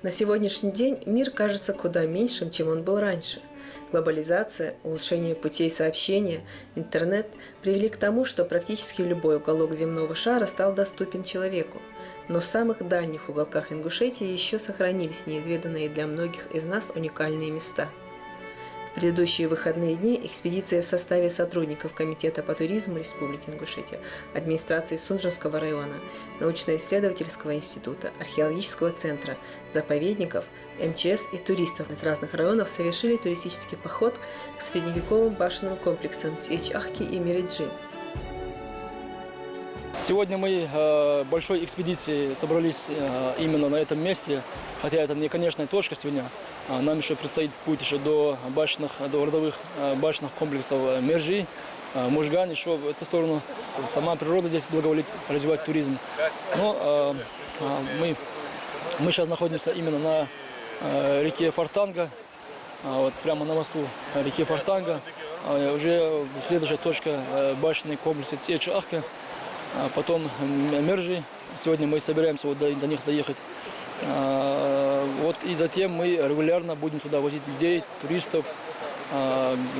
На сегодняшний день мир кажется куда меньшим, чем он был раньше. Глобализация, улучшение путей сообщения, интернет привели к тому, что практически любой уголок земного шара стал доступен человеку. Но в самых дальних уголках Ингушетии еще сохранились неизведанные для многих из нас уникальные места. В предыдущие выходные дни экспедиция в составе сотрудников Комитета по туризму Республики Ингушетия, администрации Сунжинского района, научно-исследовательского института, археологического центра, заповедников, МЧС и туристов из разных районов совершили туристический поход к средневековым башенным комплексам Течахки и Мириджи. Сегодня мы большой экспедицией собрались именно на этом месте, хотя это не конечная точка сегодня. Нам еще предстоит путь еще до родовых башенных комплексов Мержи, Мужган, еще в эту сторону. Сама природа здесь благоволит развивать туризм. Но мы сейчас находимся именно на реке Фортанга, вот прямо на мосту реки Фортанга. Уже следующая точка башенный комплекс Течахка. Потом Мержи. Сегодня мы собираемся вот до них доехать. Вот и затем мы регулярно будем сюда возить людей, туристов,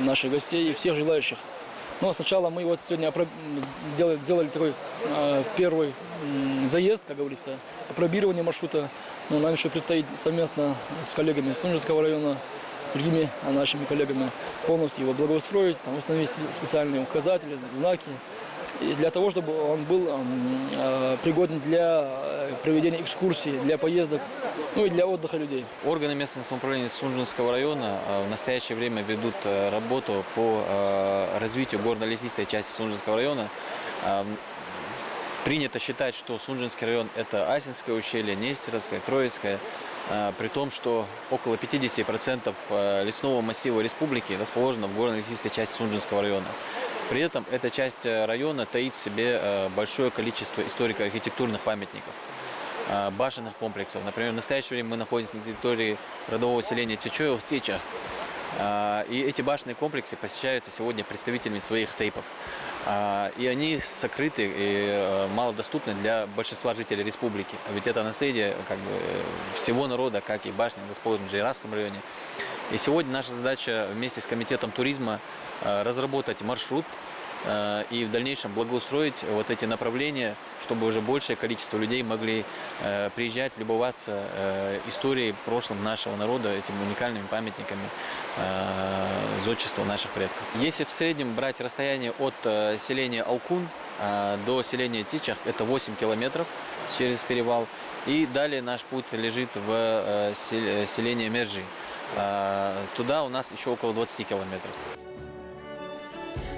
наших гостей и всех желающих. Но сначала мы вот сегодня сделали такой первый заезд, как говорится, опробирование маршрута. Но нам еще предстоит совместно с коллегами Сунжинского района, с другими нашими коллегами полностью его благоустроить, там, установить специальные указатели, знаки. И для того, чтобы он был пригоден для проведения экскурсий, для поездок, ну и для отдыха людей. Органы местного самоуправления Сунжинского района в настоящее время ведут работу по развитию горно-лесистой части Сунжинского района. Принято считать, что Сунжинский район – это Асинское ущелье, Нестеровское, Троицкое, при том, что около 50% лесного массива республики расположено в горно-лесистой части Сунжинского района. При этом эта часть района таит в себе большое количество историко-архитектурных памятников, башенных комплексов. Например, в настоящее время мы находимся на территории родового селения Течоев, Теча. И эти башенные комплексы посещаются сегодня представителями своих тейпов. И они сокрыты и малодоступны для большинства жителей республики. Ведь это наследие всего народа, как и башни, расположенные в Джейранском районе. И сегодня наша задача вместе с Комитетом туризма разработать маршрут и в дальнейшем благоустроить вот эти направления, чтобы уже большее количество людей могли приезжать, любоваться историей прошлым нашего народа, этими уникальными памятниками зодчества наших предков. Если в среднем брать расстояние от селения Алкун до селения Тичах, это 8 километров через перевал. И далее наш путь лежит в селение Мержи. Туда у нас еще около 20 километров.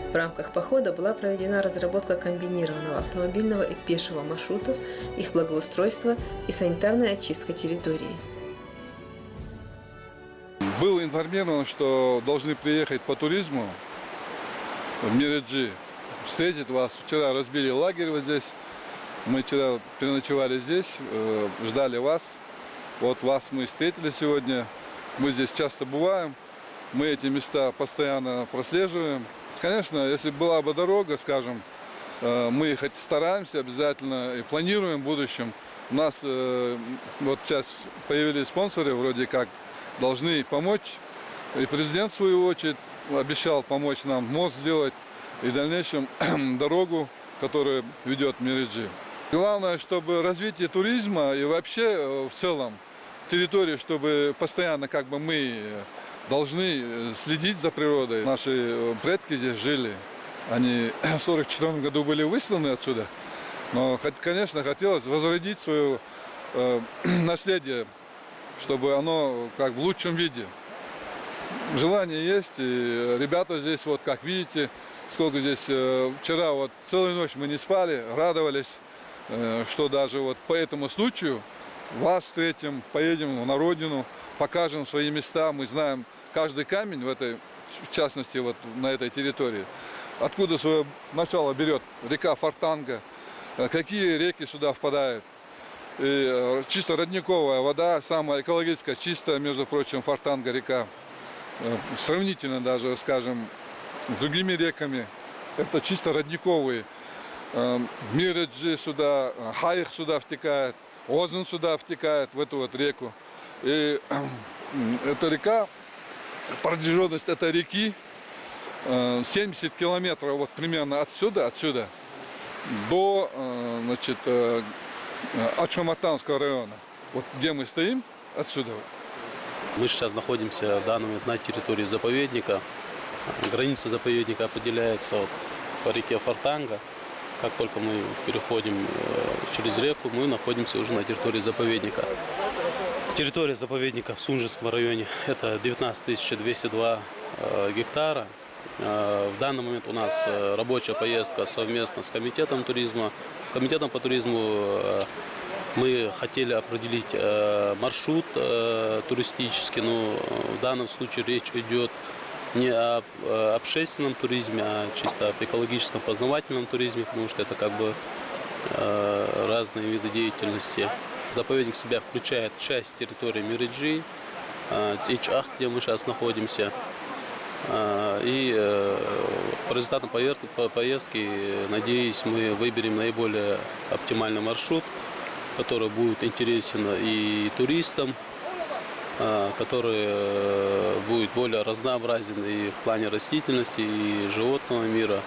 В рамках похода была проведена разработка комбинированного автомобильного и пешего маршрутов, их благоустройства и санитарная очистка территории. Был информирован, что должны приехать по туризму в Мириджи, встретить вас. Вчера разбили лагерь вот здесь. Мы вчера переночевали здесь, ждали вас. Вот вас мы встретили сегодня. Мы здесь часто бываем. Мы эти места постоянно прослеживаем. Конечно, если была бы дорога, скажем, мы хоть стараемся обязательно и планируем в будущем. У нас вот сейчас появились спонсоры, вроде как должны помочь. И президент, в свою очередь, обещал помочь нам мост сделать и в дальнейшем дорогу, которая ведет в Мириджи. Главное, чтобы развитие туризма и вообще в целом территории, чтобы постоянно мы должны следить за природой. Наши предки здесь жили, они в 1944 году были высланы отсюда, но, конечно, хотелось возродить свое наследие, чтобы оно в лучшем виде. Желание есть, и ребята здесь, вот как видите, сколько здесь, вчера вот целую ночь мы не спали, радовались, что даже вот по этому случаю вас встретим, поедем на родину, покажем свои места, мы знаем каждый камень в частности, вот на этой территории, откуда свое начало берет река Фортанга, какие реки сюда впадают. И чисто родниковая вода, самая экологическая, чистая, между прочим, Фортанга река, сравнительно даже, скажем, с другими реками, это чисто родниковые. Мириджи сюда, Хайх сюда втекает, Озен сюда втекает, в эту вот реку. И эта река, протяженность этой реки 70 километров вот примерно отсюда до значит, Ачхаматанского района. Вот где мы стоим, отсюда. Мы сейчас находимся в данный момент на территории заповедника. Граница заповедника определяется по реке Фортанга. Как только мы переходим через реку, мы находимся уже на территории заповедника. Территория заповедника в Сунжинском районе – это 19 202 гектара. В данный момент у нас рабочая поездка совместно с комитетом туризма. Комитетом по туризму мы хотели определить маршрут туристический, но в данном случае речь идет не об общественном туризме, а чисто об экологическом познавательном туризме, потому что это как бы разные виды деятельности. Заповедник в себя включает часть территории Мириджи, Тичах, где мы сейчас находимся. И по результатам поездки, надеюсь, мы выберем наиболее оптимальный маршрут, который будет интересен и туристам, который будет более разнообразен и в плане растительности, и животного мира.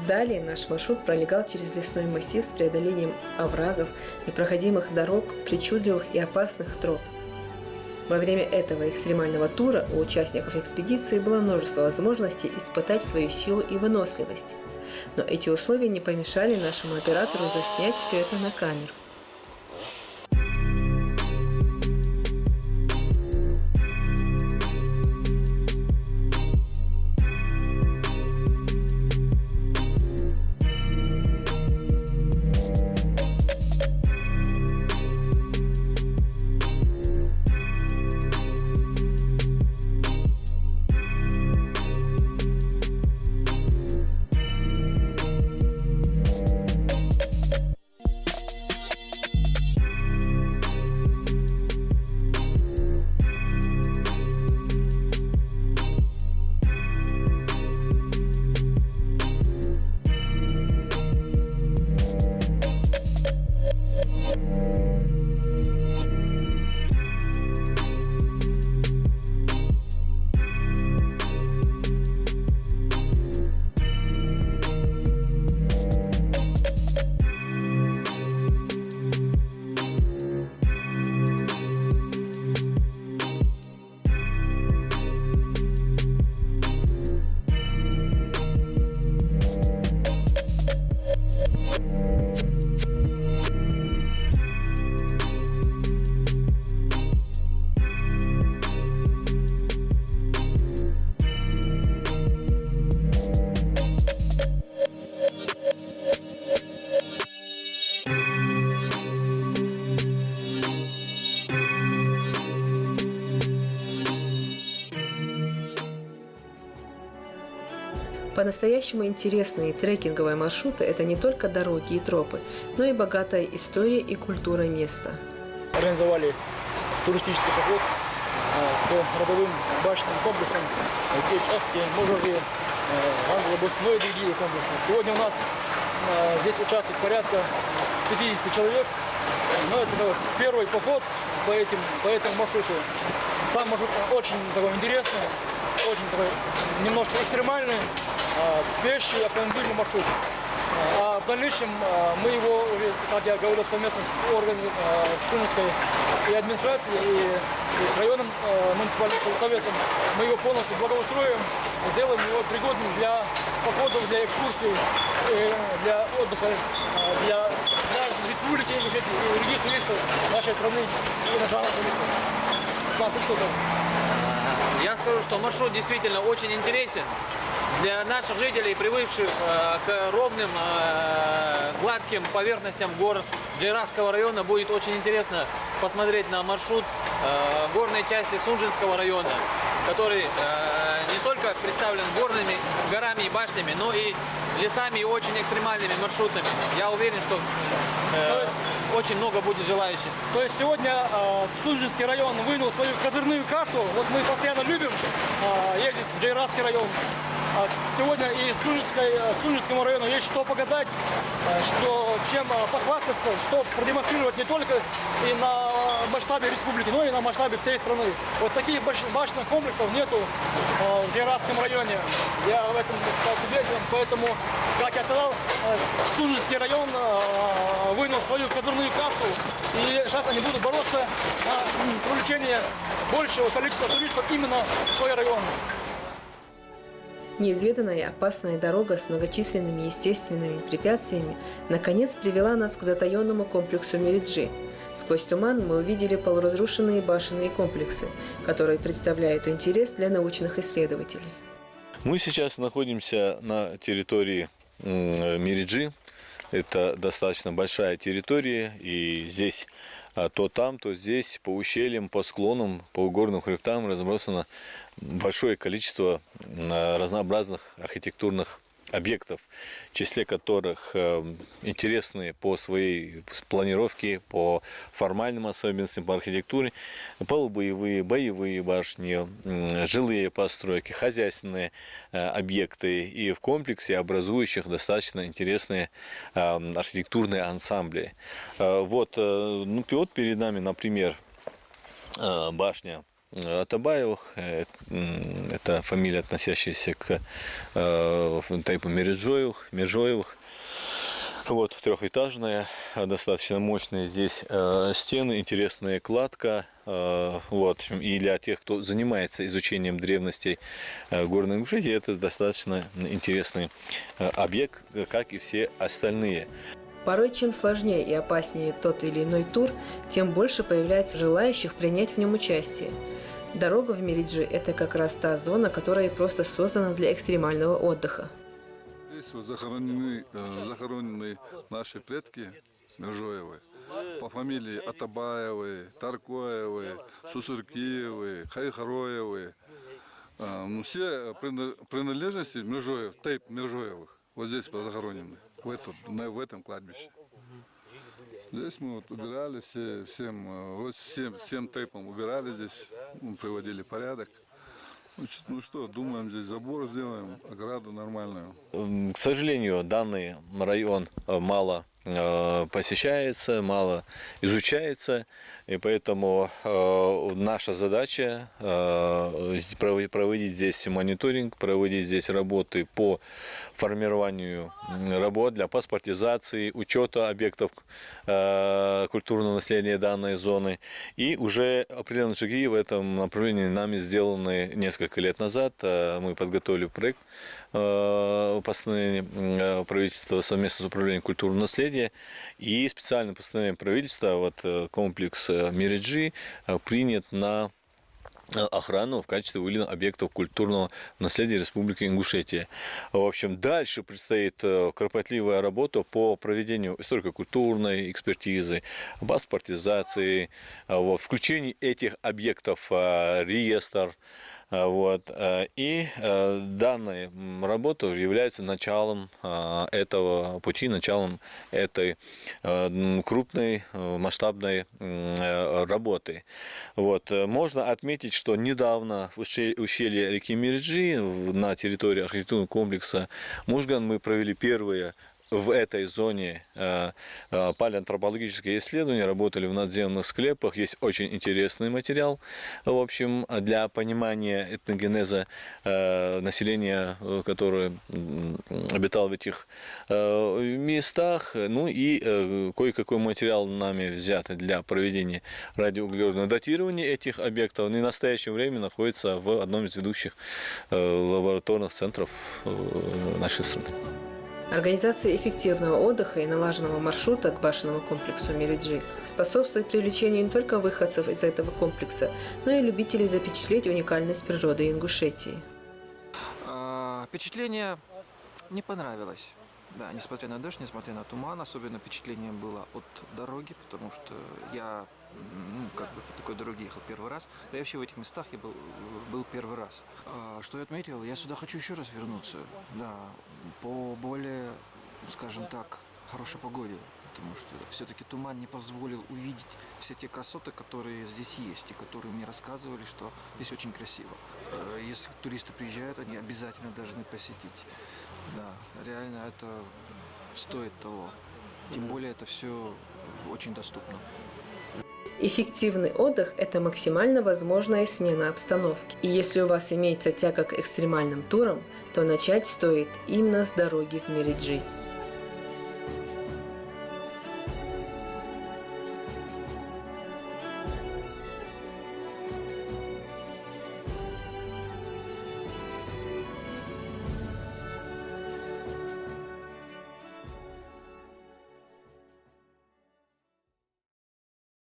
Далее наш маршрут пролегал через лесной массив с преодолением оврагов, непроходимых дорог, причудливых и опасных троп. Во время этого экстремального тура у участников экспедиции было множество возможностей испытать свою силу и выносливость. Но эти условия не помешали нашему оператору заснять все это на камеру. По-настоящему интересные трекинговые маршруты – это не только дороги и тропы, но и богатая история и культура места. Организовали туристический поход по родовым башенным комплексам Тичахте, Можоре, Англобусной и другие комплексы. Сегодня у нас здесь участвует порядка 50 человек. Но это первый поход по этому маршруту. Сам маршрут очень такой интересный, очень такой немножко экстремальный, пеший автомобильный маршрут. А в дальнейшем мы его, как я говорил, совместно с органами Сунжинской и администрации, и с районным муниципальным советом, мы его полностью благоустроим, сделаем его пригодным для походов, для экскурсий, для отдыха, для республики и других туристов нашей страны и иностранных туристов. Я скажу, что маршрут действительно очень интересен. Для наших жителей, привыкших к ровным, гладким поверхностям гор Джейрасского района, будет очень интересно посмотреть на маршрут горной части Сунжинского района, который не только представлен горами и башнями, но и лесами и очень экстремальными маршрутами. Я уверен, что очень много будет желающих. То есть сегодня Сунжинский район вынул свою козырную карту. Вот мы постоянно любим ездить в Джейрасский район. сегодня и Сунжинскому району есть что показать, чем похвастаться, что продемонстрировать не только и на масштабе республики, но и на масштабе всей страны. Вот таких башенных комплексов нету в Джейранском районе. Я в этом стал свидетелем, поэтому, как я сказал, Сунжинский район вынул свою козырную карту, и сейчас они будут бороться на привлечение большего количества туристов именно в свой район. Неизведанная и опасная дорога с многочисленными естественными препятствиями наконец привела нас к затаенному комплексу Мериджи. Сквозь туман мы увидели полуразрушенные башенные комплексы, которые представляют интерес для научных исследователей. Мы сейчас находимся на территории Мериджи. Это достаточно большая территория, и здесь то там, то здесь, по ущельям, по склонам, по горным хребтам разбросано большое количество разнообразных архитектурных объектов, в числе которых интересные по своей планировке, по формальным особенностям, по архитектуре, полубоевые, боевые башни, жилые постройки, хозяйственные объекты и в комплексе образующих достаточно интересные архитектурные ансамбли. Вот перед нами, например, башня Атабаевых, это фамилия, относящаяся к типу Межоевых. Вот, трехэтажная, достаточно мощные здесь стены, интересная кладка. Вот, и для тех, кто занимается изучением древностей Горной Ингушетии, это достаточно интересный объект, как и все остальные. Порой, чем сложнее и опаснее тот или иной тур, тем больше появляется желающих принять в нем участие. Дорога в Мериджи – это как раз та зона, которая просто создана для экстремального отдыха. Здесь вот захоронены наши предки Межоевы по фамилии Атабаевы, Таркоевы, Сусыркиевы, Хайхароевы. Все принадлежности Межоев, тейп Межоевых вот здесь захоронены, в этом кладбище. Здесь мы вот убирали всем тейпом убирали здесь, приводили порядок. Ну что, думаем, здесь забор сделаем, ограду нормальную. К сожалению, данный район мало посещается, мало изучается, и поэтому наша задача проводить здесь мониторинг, проводить здесь работы по формированию работ для паспортизации, учета объектов культурного наследия данной зоны, и уже определенные шаги в этом направлении нами сделаны несколько лет назад. Мы подготовили проект постановления правительства совместно с управлением культурного наследия, и специальное постановление правительства, вот комплекс Мериджи принят на охрану в качестве выделенных объектов культурного наследия Республики Ингушетия. В общем, дальше предстоит кропотливая работа по проведению историко-культурной экспертизы, паспортизации, включению этих объектов в реестр. Вот. И данная работа является началом этого пути, началом этой крупной масштабной работы. Вот. Можно отметить, что недавно в ущелье реки Мериджи на территории архитектурного комплекса Мужган мы провели первые в этой зоне палеоантропологические исследования, работали в надземных склепах. Есть очень интересный материал, в общем, для понимания этногенеза населения, которое обитало в этих местах. Ну и кое-какой материал нами взят для проведения радиоуглеродного датирования этих объектов. И в настоящее время находится в одном из ведущих лабораторных центров нашей страны. Организация эффективного отдыха и налаженного маршрута к башенному комплексу Мериджи способствует привлечению не только выходцев из этого комплекса, но и любителей запечатлеть уникальность природы Ингушетии. Впечатление не понравилось. Да, несмотря на дождь, несмотря на туман, особенно впечатление было от дороги, потому что я по такой дороге ехал первый раз. Да и вообще в этих местах я был первый раз. Что я отметил? Я сюда хочу еще раз вернуться, да, по более, скажем так, хорошей погоде. потому что все-таки туман не позволил увидеть все те красоты, которые здесь есть, и которые мне рассказывали, что здесь очень красиво. Если туристы приезжают, они обязательно должны посетить. Да, реально это стоит того. Тем более это все очень доступно. Эффективный отдых – это максимально возможная смена обстановки. И если у вас имеется тяга к экстремальным турам, то начать стоит именно с дороги в Мериджи.